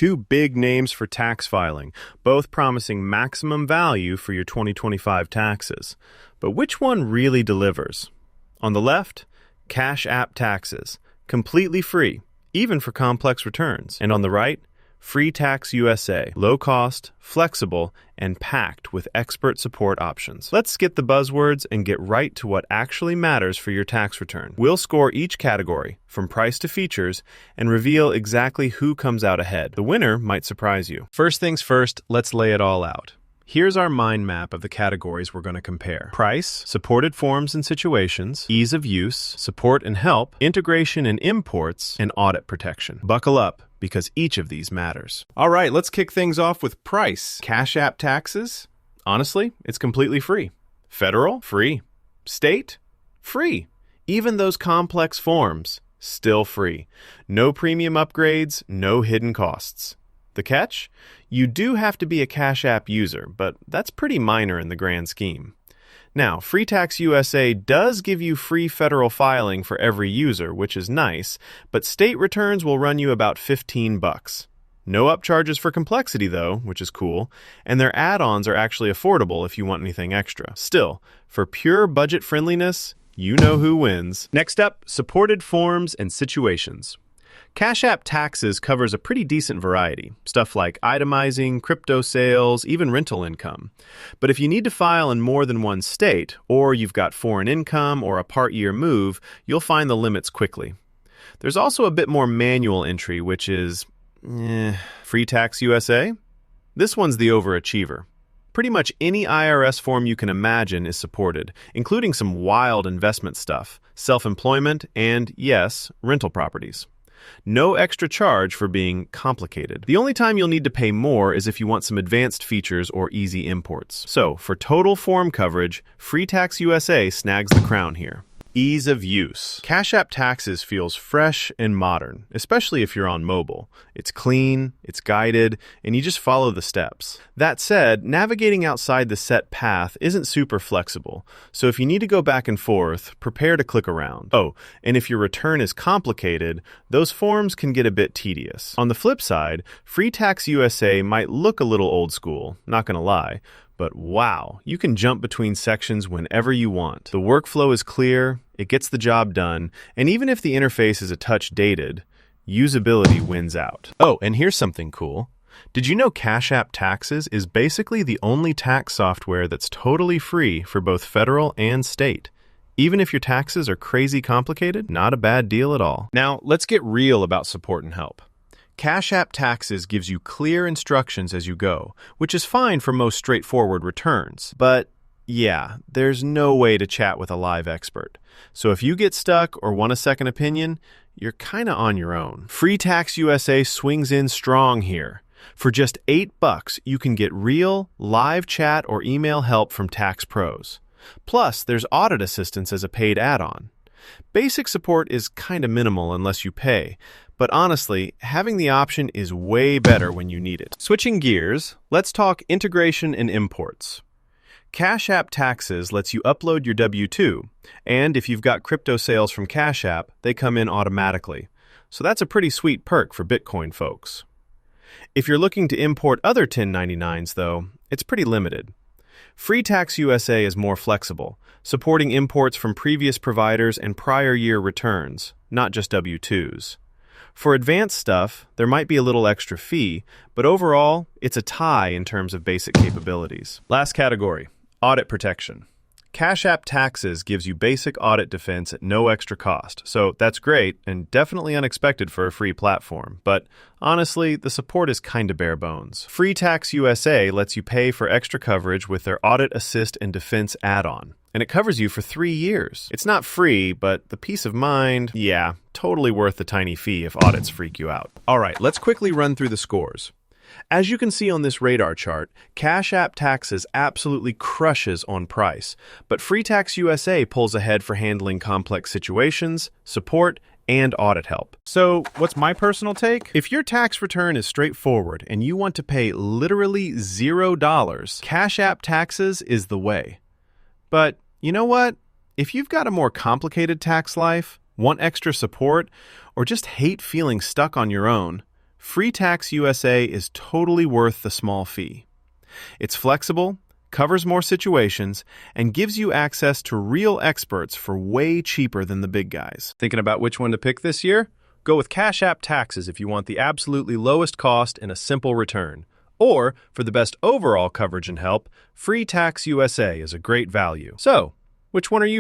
Two big names for tax filing, both promising maximum value for your 2025 taxes. But which one really delivers? On the left, Cash App Taxes, completely free, even for complex returns. And on the right, FreeTaxUSA, low cost, flexible, and packed with expert support options. Let's skip the buzzwords and get right to what actually matters for your tax return. We'll score each category, from price to features, and reveal exactly who comes out ahead. The winner might surprise you. First things first, let's lay it all out. Here's our mind map of the categories we're going to compare. Price, supported forms and situations, ease of use, support and help, integration and imports, and audit protection. Buckle up, because each of these matters. All right, let's kick things off with price. Cash App Taxes? Honestly, it's completely free. Federal? Free. State? Free. Even those complex forms? Still free. No premium upgrades, no hidden costs. The catch? You do have to be a Cash App user, but that's pretty minor in the grand scheme. Now, FreeTaxUSA does give you free federal filing for every user, which is nice, but state returns will run you about $15. No upcharges for complexity, though, which is cool, and their add-ons are actually affordable if you want anything extra. Still, for pure budget friendliness, you know who wins. Next up, supported forms and situations. Cash App Taxes covers a pretty decent variety, stuff like itemizing, crypto sales, even rental income. But if you need to file in more than one state, or you've got foreign income or a part-year move, you'll find the limits quickly. There's also a bit more manual entry, which is, FreeTaxUSA? This one's the overachiever. Pretty much any IRS form you can imagine is supported, including some wild investment stuff, self-employment, and, yes, rental properties. No extra charge for being complicated. The only time you'll need to pay more is if you want some advanced features or easy imports. So, for total form coverage, FreeTaxUSA snags the crown here. Ease of use. Cash App Taxes feels fresh and modern, especially if you're on mobile. It's clean, it's guided, and you just follow the steps. That said, navigating outside the set path isn't super flexible, so if you need to go back and forth, prepare to click around. Oh, and if your return is complicated, those forms can get a bit tedious. On the flip side, FreeTaxUSA might look a little old school, not gonna lie, but wow, you can jump between sections whenever you want. The workflow is clear, it gets the job done, and even if the interface is a touch dated, usability wins out. Oh, and here's something cool. Did you know Cash App Taxes is basically the only tax software that's totally free for both federal and state? Even if your taxes are crazy complicated, not a bad deal at all. Now, let's get real about support and help. Cash App Taxes gives you clear instructions as you go, which is fine for most straightforward returns. But yeah, there's no way to chat with a live expert. So if you get stuck or want a second opinion, you're kinda on your own. FreeTaxUSA swings in strong here. For just $8, you can get real, live chat or email help from tax pros. Plus, there's audit assistance as a paid add-on. Basic support is kinda minimal unless you pay, but honestly, having the option is way better when you need it. Switching gears, let's talk integration and imports. Cash App Taxes lets you upload your W-2, and if you've got crypto sales from Cash App, they come in automatically. So that's a pretty sweet perk for Bitcoin folks. If you're looking to import other 1099s, though, it's pretty limited. FreeTaxUSA is more flexible, supporting imports from previous providers and prior year returns, not just W-2s. For advanced stuff, there might be a little extra fee, but overall, it's a tie in terms of basic capabilities. Last category, audit protection. Cash App Taxes gives you basic audit defense at no extra cost, so that's great and definitely unexpected for a free platform, but honestly, the support is kinda bare bones. FreeTaxUSA lets you pay for extra coverage with their Audit Assist and Defense add-on, and it covers you for 3 years. It's not free, but the peace of mind, yeah, totally worth the tiny fee if audits freak you out. All right, let's quickly run through the scores. As you can see on this radar chart, Cash App Taxes absolutely crushes on price, but FreeTaxUSA pulls ahead for handling complex situations, support, and audit help. So, what's my personal take? If your tax return is straightforward and you want to pay literally $0, Cash App Taxes is the way. But you know what? If you've got a more complicated tax life, want extra support, or just hate feeling stuck on your own, FreeTaxUSA is totally worth the small fee. It's flexible, covers more situations, and gives you access to real experts for way cheaper than the big guys. Thinking about which one to pick this year? Go with Cash App Taxes if you want the absolutely lowest cost and a simple return. Or, for the best overall coverage and help, FreeTaxUSA is a great value. So, which one are you